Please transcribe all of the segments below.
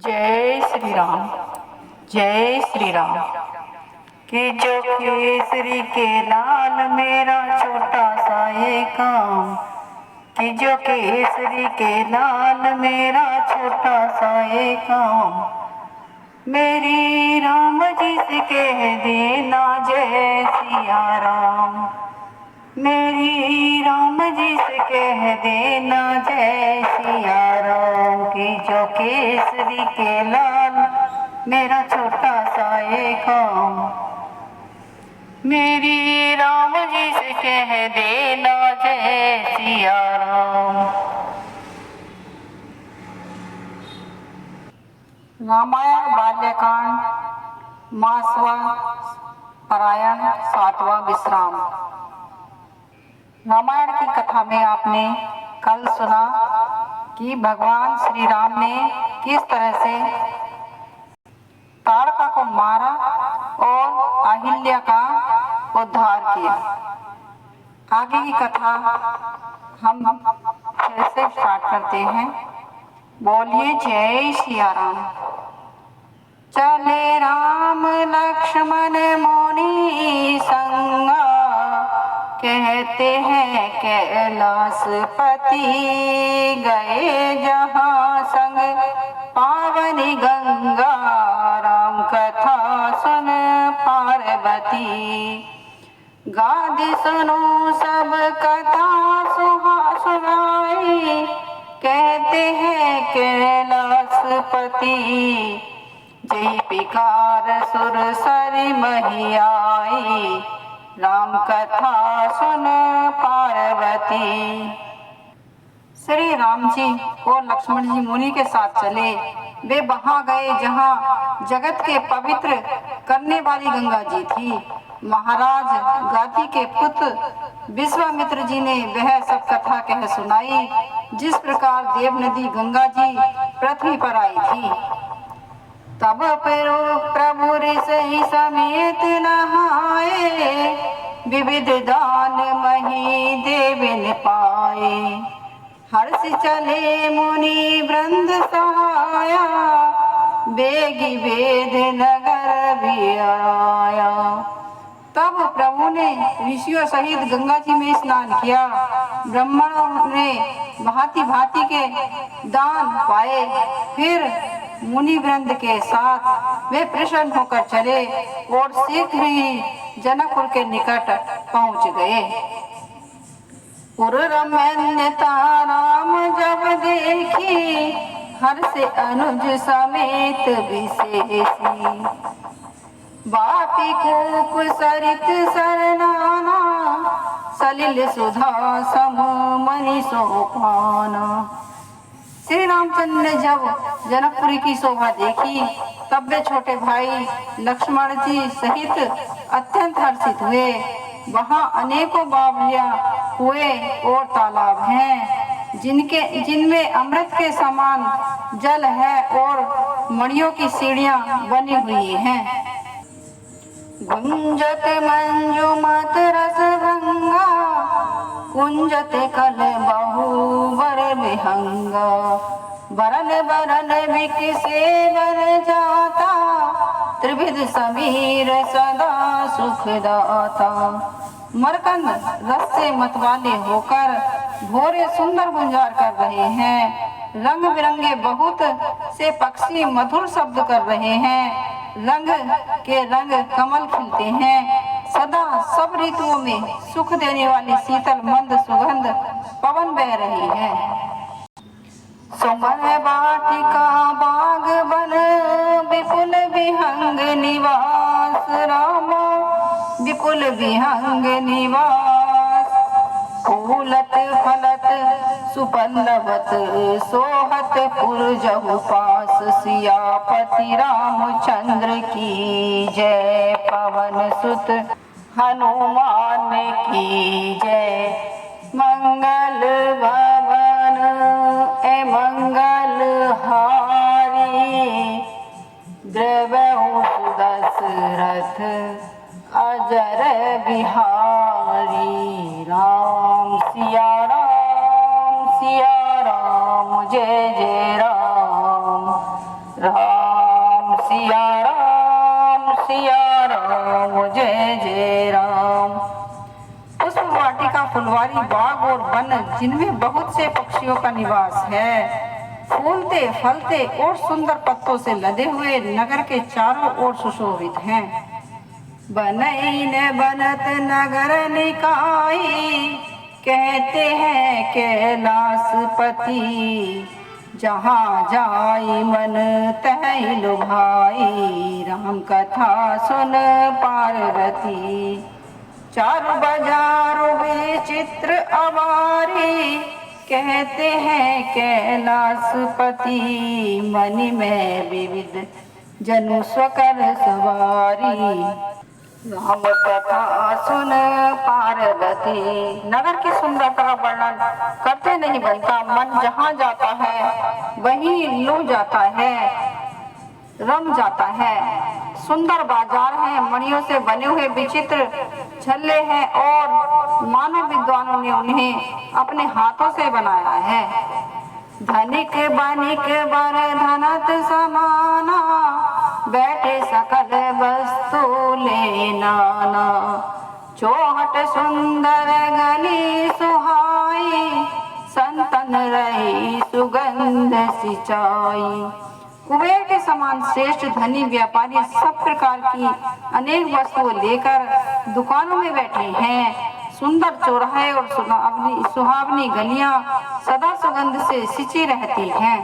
जय श्री राम। जय श्री राम। कि जो केसरी के लाल मेरा छोटा सा ये काम, कि जो केसरी के लाल मेरा छोटा सा ये काम, मेरी राम जी से कह देना जय सिया राम। मेरी राम जी से कह देना जय सिया राम। कि जो केसरी के लाल मेरा छोटा सा ये काम, मेरी राम जी से कह देना जय सिया राम। रामायण बाल्यकांड मासवा पारायण 7वां विश्राम। रामायण की कथा में आपने कल सुना कि भगवान श्री राम ने किस तरह से ताड़का को मारा और अहिल्या का उद्धार किया। आगे की कथा हम फिर से स्टार्ट करते हैं। बोलिए जय सिया राम। चले राम लक्ष्मण मुनि संगा, कहते हैं कैलाशपति गए जहाँ संग पावनी गंगा। राम कथा सुन पार्वती, गादि सुनो सब कथा सुनाई। कहते हैं कैलाशपति, जय पिकार सुर सरी महियाई। राम कथा सुन पार्वती। श्री राम जी और लक्ष्मण जी मुनि के साथ चले। वे वहां गए जहां जगत के पवित्र करने वाली गंगा जी थी। महाराज गाति के पुत्र विश्वामित्र जी ने वह सब कथा कह सुनाई, जिस प्रकार देव नदी गंगा जी पृथ्वी पर आई थी। तब प्रभु ऋषि समेत नहाए, विविध दान मही देवन पाए। हर्ष चले मुनि वृंद सहाया, बेगी वेद नगर भी आया। तब प्रभु ने ऋषियों सहित गंगा जी में स्नान किया। ब्राह्मणों ने भांति भांति के दान पाए। फिर मुनि वृंद के साथ वे प्रसन्न होकर चले और शीघ्र ही जनकपुर के निकट पहुंच गए। पुर रमण्यता राम जब देखी, हर्ष अनुज समेत विशेषी। बापी कूप सरित सरनाना, सलिल सुधा सम मनि सोपाना। श्री रामचंद्र ने जब जनकपुरी की शोभा देखी, तब वे छोटे भाई लक्ष्मण जी सहित अत्यंत हर्षित हुए। वहाँ अनेकों बावलियां, कुएं और तालाब हैं, जिनमें अमृत के समान जल है और मणियों की सीढ़ियां बनी हुई हैं। गुंजत मंजुमत रस भंगा, कुंजत कल बहु वर विहंगा। बरन बरन विकसे बर जाता, त्रिविध समीर सदा सुखदाता। मरकंद रस से मतवाले होकर भोरे सुंदर गुंजार कर रहे हैं। रंग बिरंगे बहुत से पक्षी मधुर शब्द कर रहे हैं। रंग के रंग कमल खिलते हैं। सदा सब ऋतुओं में सुख देने वाली शीतल मंद सुगंध पवन बह रही है। सुमन वाटिका बाग बन, विपुल विहंग निवास। राम विपुल विहंग निवास, फूलत फलत सुपल्लवत सोहत पुरजहु पास। सियापति रामचंद्र की जय, पवन सुत हनुमान की जय। मंगल भवन ए मंगल हारी, द्रवहु दशरथ अजर बिहारी। राम सिया राम, सिया राम जय जय राम। राम सिया राम जय जय राम। पुष्प वाटिका फुलवारी बाग और वन जिनमें बहुत से पक्षियों का निवास है, फूलते फलते और सुंदर पत्तों से लदे हुए नगर के चारों ओर सुशोभित हैं। बनैन बनत नगर निकाई, कहते हैं कैलाशपति, जहाँ जाई मन तहि लुभाई, राम कथा सुन पार्वती। चार बाजारों विचित्र अवारी, कहते हैं कैलाशपति, मनि में विविध जनु स्वकर सवारी, राम कथा सुन पार्वती। नगर की सुंदरता का वर्णन करते नहीं बनता, मन जहाँ जाता है वहीं लू जाता है, रम जाता है। सुंदर बाजार हैं, मणियों से बने हुए विचित्र छल्ले हैं और मानव विद्वानों ने उन्हें अपने हाथों से बनाया है। धनिक बनिक बर धनत समाना, बैठे सकल वस्तु ले नाना, चौहट सुंदर गली सुहाई, संतन रही सुगंध सिंचाई। कुबेर के समान श्रेष्ठ धनी व्यापारी सब प्रकार की अनेक वस्तुएं लेकर दुकानों में बैठे हैं। सुंदर चौराहे और सुहावनी गलियां सदा सुगंध से सिंची रहती हैं।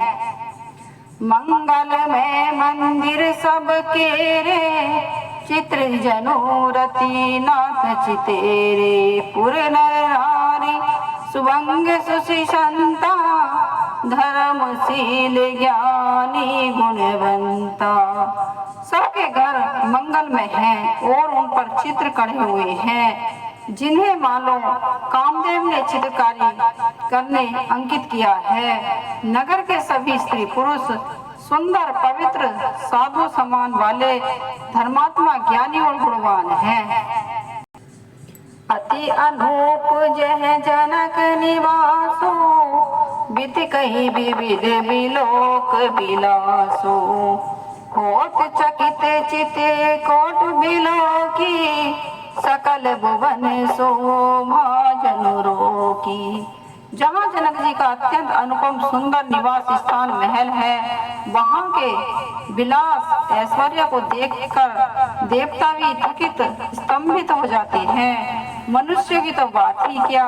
मंगल में मंदिर सबके रे, चित्र जनूरति नाथ चितेरे, पुर नर नारी सुभंग सुशिषंता, धर्मशील ज्ञानी गुणवंता। सबके घर मंगल में हैं और उन पर चित्र कढ़े हुए हैं, जिन्हें मानो कामदेव ने चित्रकारी करने अंकित किया है। नगर के सभी स्त्री पुरुष सुंदर पवित्र साधु समान वाले धर्मात्मा ज्ञानी और गुणवान हैं। अति अनूप जह जनक निवासो, बित कहीं विविध बिलोक बिलासो, कोट चकित चिते कोट बिलोकी, सकल भुवन शोभा जनुरो की। जहाँ जनक जी का अत्यंत अनुपम सुंदर निवास स्थान महल है, वहाँ के विलास ऐश्वर्य को देखकर देवता भी थकित स्तंभित हो जाते हैं। मनुष्य की तो बात ही क्या,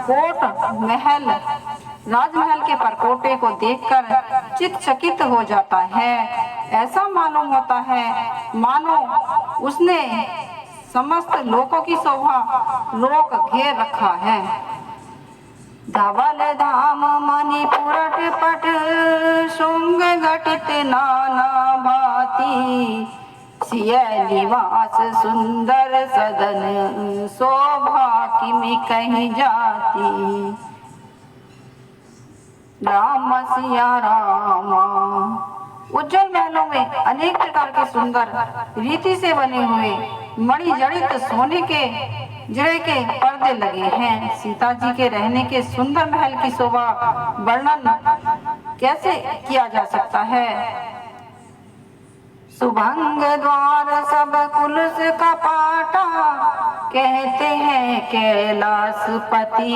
कोट महल राजमहल के परकोटे को देखकर चित्त चकित हो जाता है। ऐसा मालूम होता है मानो उसने समस्त लोकों की शोभा लोक घेर रखा है। धवल धाम मणिपुरट पट, शुंग घटित नाना भांति, सिय निवास सुंदर सदन, शोभा किमि कहीं जाती। राम सिया रामा। उज्जवल महलों में अनेक प्रकार के सुंदर रीति से बने हुए मणि जड़ित सोने के जड़े के पर्दे लगे हैं। सीता जी के रहने के सुंदर महल की शोभा वर्णन कैसे किया जा सकता है। सुभंग द्वार सब कुलस कपाटा, कहते हैं कैलाशपति,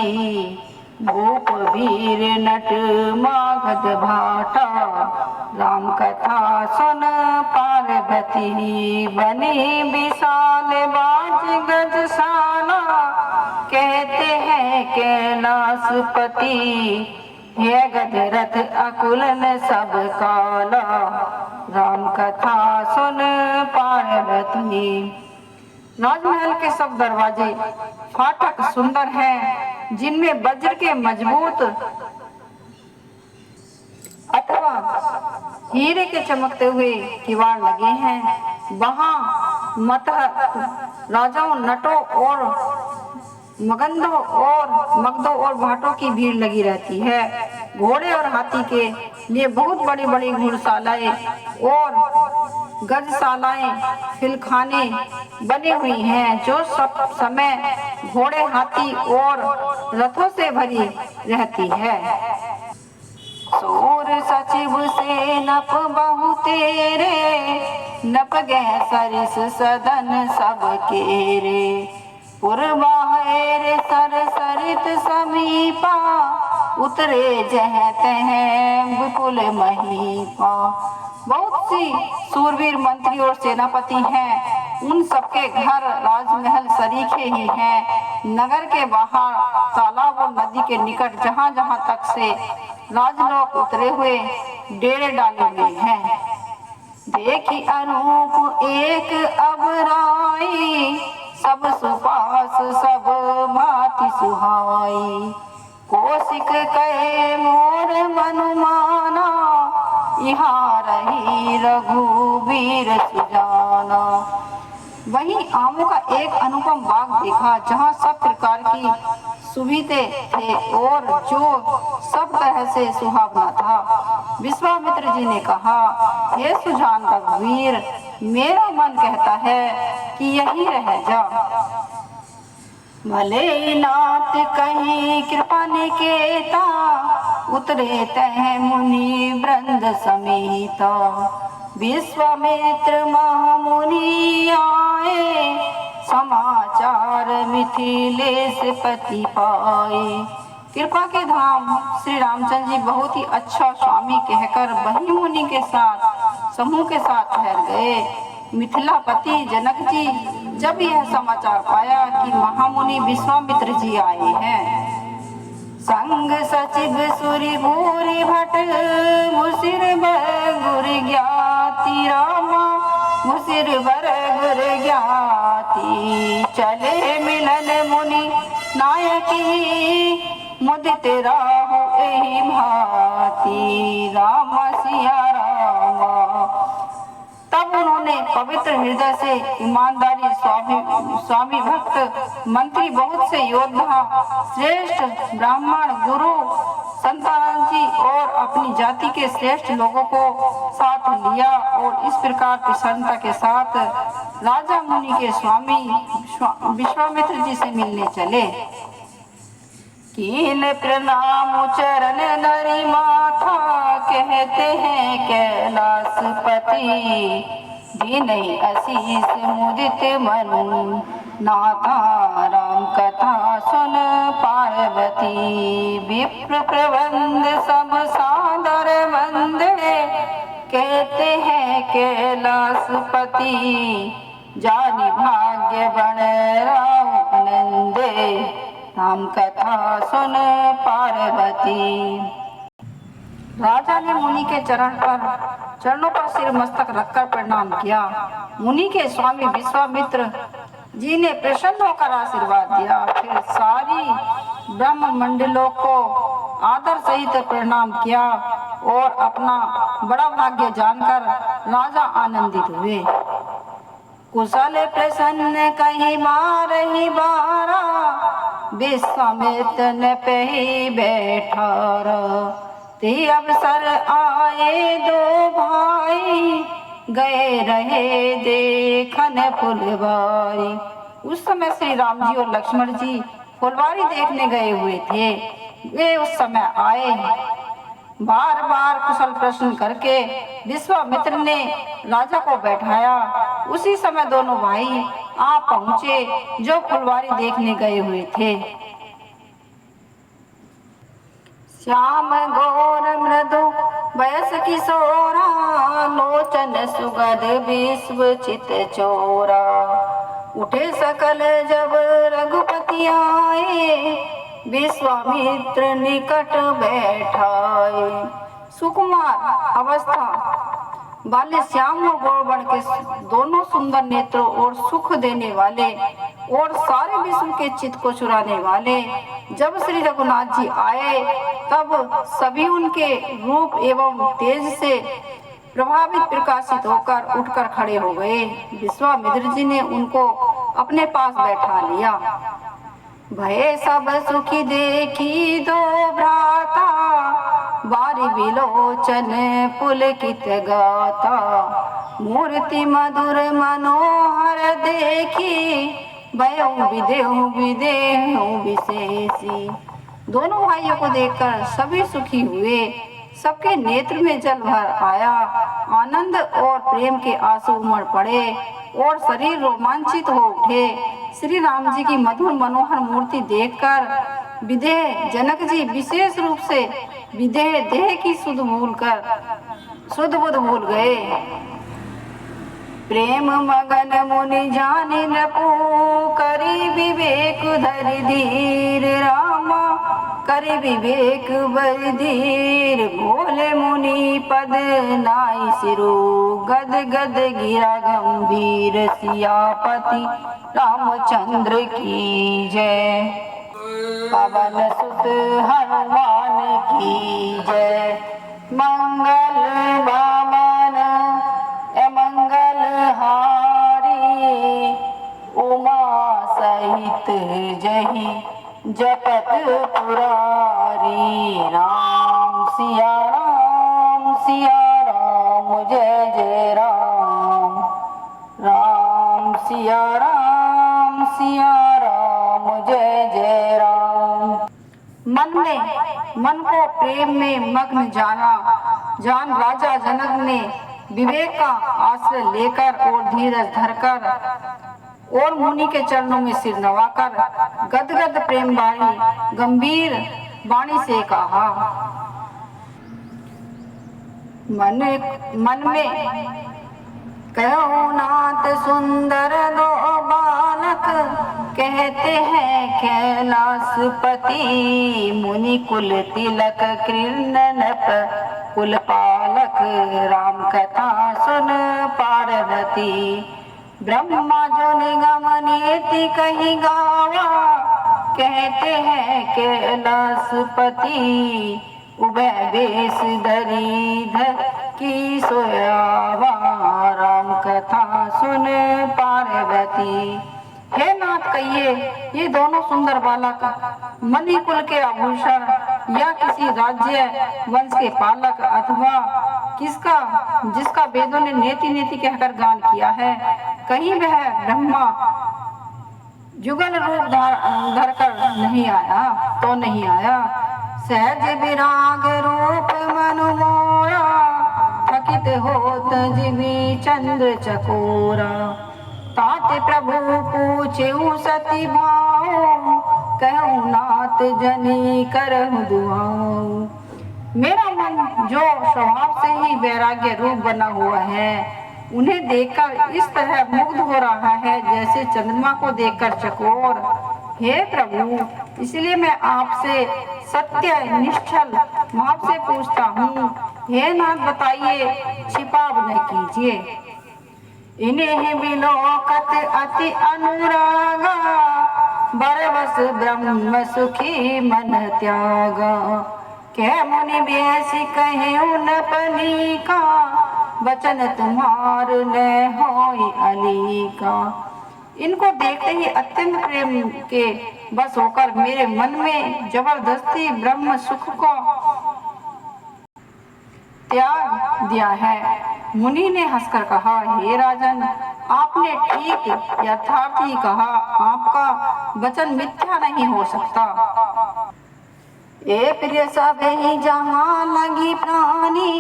भूप वीर नट मागध भाटा, राम कथा सुन पार्वती। बनी विशाल बाज गजशाला, कहते हैं कैलाशपति, है गजरथ अकुलन सब काला, राम कथा सुन पार्वती। राजमहल के सब दरवाजे फाटक सुंदर हैं, जिनमें वज्र के मजबूत अथवा हीरे के चमकते हुए किवाड़ लगे हैं। वहाँ मतः राजाओं, नटों और मगधों और भाटों की भीड़ लगी रहती है। घोड़े और हाथी के लिए बहुत बड़ी बड़ी घुड़शालाएं और गजशालाएं, फिलखाने बनी हुई हैं, जो सब समय घोड़े, हाथी और रथों से भरी रहती है। सूर सचिव से नप बहु तेरे, नप गए सरिस सदन सब केरे। पुरबाहेर सर सरित समीपा, उतरे जह तह विपुल महीपा। बहुत सी सूरवीर मंत्री और सेनापति हैं, उन सबके घर राजमहल सरीखे ही हैं। नगर के बाहर तालाब और नदी के निकट जहाँ जहाँ तक से राजलोक उतरे हुए डेरे डाले हुए हैं। देखी अनूप एक अब राई, सब सुपास सब भांति सुहाई। कोशिक कहे मोर मनुमाना, यहाँ रही रघुवीर सुजाना। वहीं आमों का एक अनुपम बाग देखा, जहाँ सब प्रकार की सुविधे थे और जो सब तरह से सुहावना था। विश्वामित्र जी ने कहा, हे सुजान रघुवीर, मेरा मन कहता है कि यही रह जा। भले नाथ कहीं कृपा निकेता, उतरे तह मुनि वृंद समेता। विश्वामित्र महामुनि आए, समाचार मिथिलेश पति पाए। कृपा के धाम श्री रामचंद्र जी बहुत ही अच्छा स्वामी कहकर वही मुनि के साथ समूह के साथ ठहर गए। मिथिलापति जनक जी जब यह समाचार पाया कि महामुनि विश्वामित्र जी आए हैं, संग सचिव सूरि भूरि भट, मुसिर बर गुर ज्ञाति रामा, मुसिर बर गुर ज्ञाति। चले मिलन मुनि नायकी, मुदित राहु एहि भांति। राम सिया रामा। तब उन्होंने पवित्र हृदय से ईमानदारी स्वामी भक्त मंत्री बहुत से योद्धा श्रेष्ठ ब्राह्मण गुरु संतान जी और अपनी जाति के श्रेष्ठ लोगों को साथ लिया और इस प्रकार प्रसन्नता के साथ राजा मुनि के स्वामी विश्वामित्र जी से मिलने चले। कीन प्रणाम चरण नरी माथा, कहते हैं कैलाशपति। दीनहि असीस मुदित मनु, नाथा राम कथा सुन पार्वती। विप्र प्रबंध सब सादर वंदे, कहते हैं कैलाशपति। जानि भाग्य बन राव आनंदे, राम कथा सुन पार्वती। राजा ने मुनि के चरणों पर सिर मस्तक रखकर प्रणाम किया। मुनि के स्वामी विश्वामित्र जी ने प्रसन्न होकर आशीर्वाद दिया। फिर सारी ब्रह्म मंडलों को आदर सहित प्रणाम किया और अपना बड़ा भाग्य जानकर राजा आनंदित हुए। कुशल प्रसन्न कहीं मार ही बारा, विश्वामित्र ने पही बैठारा। ते अवसर आए दो भाई, गए रहे देखन फुलवारी। उस समय श्री राम जी और लक्ष्मण जी फुलवारी देखने गए हुए थे। वे उस समय आए। बार बार कुशल प्रश्न करके विश्वामित्र ने राजा को बैठाया। उसी समय दोनों भाई आ पहुँचे जो फुलवारी देखने गए हुए थे। श्याम गौर मृदु वयस किशोरा, लोचन सुगध विश्व चित चोरा। उठे सकल जब रघुपति आए, विश्वामित्र निकट बैठाए। सुकुमार अवस्था वाले श्याम और गौरवर्ण के दोनों सुंदर नेत्रों और सुख देने वाले और सारे विश्व के चित्त को चुराने वाले जब श्री रघुनाथ जी आए, तब सभी उनके रूप एवं तेज से प्रभावित प्रकाशित होकर उठकर खड़े हो गए। विश्वामित्र जी ने उनको अपने पास बैठा लिया। भय सब सुखी देखी दो भ्राता, बारी विलोचन पुलकित गाता। मूर्ति मधुर मनोहर देखी, भयउ विदेहु विदेहु विशेषी। दोनों भाइयों को देखकर सभी सुखी हुए सबके नेत्र में जल भर आया। आनंद और प्रेम के आंसू उमड़ पड़े और शरीर रोमांचित हो उठे। श्री राम जी की मधुर मनोहर मूर्ति देखकर विदेह जनक जी विशेष रूप से विदेह देह की सुध बुध भूल गए। प्रेम मगन मुनि जानि नपु करि विवेक धरि धीर रामा करि विवेक बरि धीर। बोले मुनि पद नाई सिरो गद गद गिरा गंभीर। सियापति रामचंद्र की जय। पवन सुत हनुमान की जय। मंगल वामन मंगल हारी उमा सहित जही जपत पुरारी। राम सिया राम जय जय राम। राम सिया राम जय जय राम। मन को प्रेम में मग्न जान राजा जनक ने विवेक का आश्रय लेकर और धीरज धरकर और मुनि के चरणों में सिर नवाकर गदगद प्रेम वाणी गंभीर वाणी से कहा। मन में कहो नाथ सुंदर दो बालक कहते हैं कैलाशपति। मुनि कुल तिलक कृष्णनप कुल पालक राम कथा सुन पार्वती। ब्रह्मा जो निगम नीति कही गावा कहते हैं कैलाशपति। उभय बेस धरी की सोयावा राम कथा सुन पार्वती। हे नाथ कहिए ये दोनों सुंदर बालक मणि कुल के आभूषण या किसी राज्य वंश के पालक अथवा जिसका वेदों ने नेति नेति कहकर गान किया है। कहीं वह ब्रह्मा जुगल रूप धरकर नहीं आया तो नहीं आया। सहज विराग रूप मनु मोरा थकित होत जिमी चंद्र चकोरा। तात प्रभु पूछेऊ सती भाऊ कहूँ नाथ जनी करहु दुआऊ। मेरा मन जो स्वभाव से ही वैराग्य रूप बना हुआ है उन्हें देखकर इस तरह मुग्ध हो रहा है जैसे चंद्रमा को देखकर चकोर। हे प्रभु इसलिए मैं आपसे सत्य निश्चल भाव से पूछता हूँ। हे नाथ बताइए छिपाव न कीजिए। इन्हें बिलोकत अति अनुरागा बरबस ब्रह्म सुखी मन त्यागा। कह मुनि बेसी कहे उनपनी का वचन तुम्हार न होई अली का। इनको देखते ही अत्यंत प्रेम के बस होकर मेरे मन में जबरदस्ती ब्रह्म सुख को त्याग दिया है। मुनि ने हंसकर कहा, हे राजन आपने ठीक यथार्थ ही कहा। आपका वचन मिथ्या नहीं हो सकता। ए प्रिय सब ही जहाँ लगी प्राणी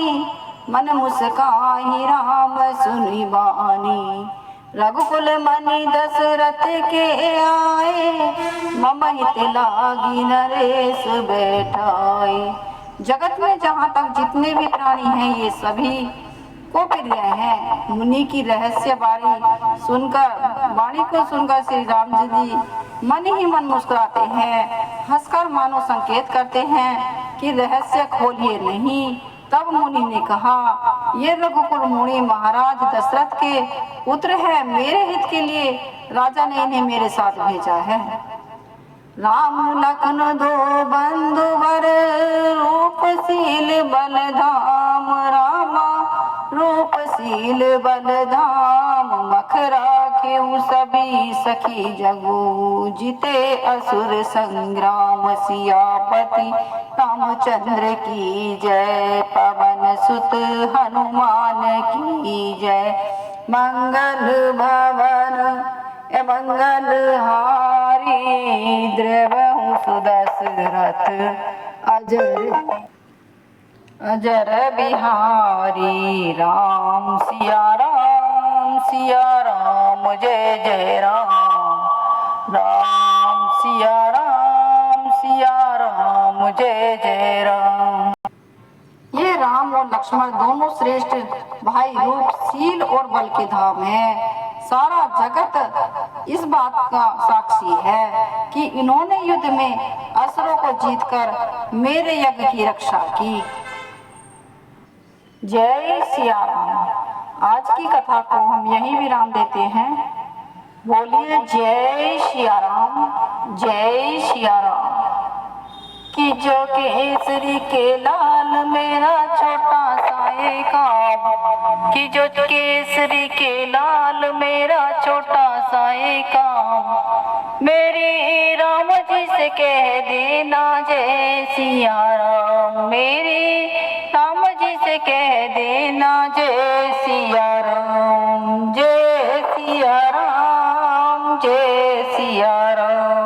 मन मुस्काही राम सुनी बानी। रघुकुल मणि दशरथ के आए मम हित लागी नरेश बैठाए। जगत में जहाँ तक जितने भी प्राणी हैं ये सभी को प्रिय हैं। मुनि की रहस्य वाणी को सुनकर श्री राम जी मन ही मन मुस्कुराते हैं। हंसकर मानो संकेत करते हैं कि रहस्य खोलिए नहीं। तब मुनि ने कहा, ये रघुकुल मुनि महाराज दशरथ के पुत्र है। मेरे हित के लिए राजा ने इन्हें मेरे साथ भेजा है। राम लखन दो बंधु वर रूपशील बलधाम। रामा रूपशील बलधाम मख राखेऊ सभी सखी जगू। जिते असुर संग्राम सियापति रामचंद्र की जय। पवन सुत हनुमान की जय। मंगल भवन मंगल हारी द्रवहु सुदशरथ अजर बिहारी राम सिया राम जय जय राम सिया राम जय जय राम। ये राम और लक्ष्मण दोनों श्रेष्ठ भाई रूप, शील और बल के धाम हैं। सारा जगत इस बात का साक्षी है कि इन्होंने युद्ध में असुरों को जीतकर मेरे यज्ञ की रक्षा की। जय सिया राम। आज की कथा को हम यहीं विराम देते हैं। बोलिए जय सिया राम, जय सिया राम। कि जो केसरी के लाल मेरा छोटा सा एक काम, कि जो केसरी के लाल मेरा छोटा सा एक काम, मेरी राम जी से कह देना जय सिया राम, मेरी राम जी से कह देना जय सिया राम, जय सिया राम, जय सिया राम।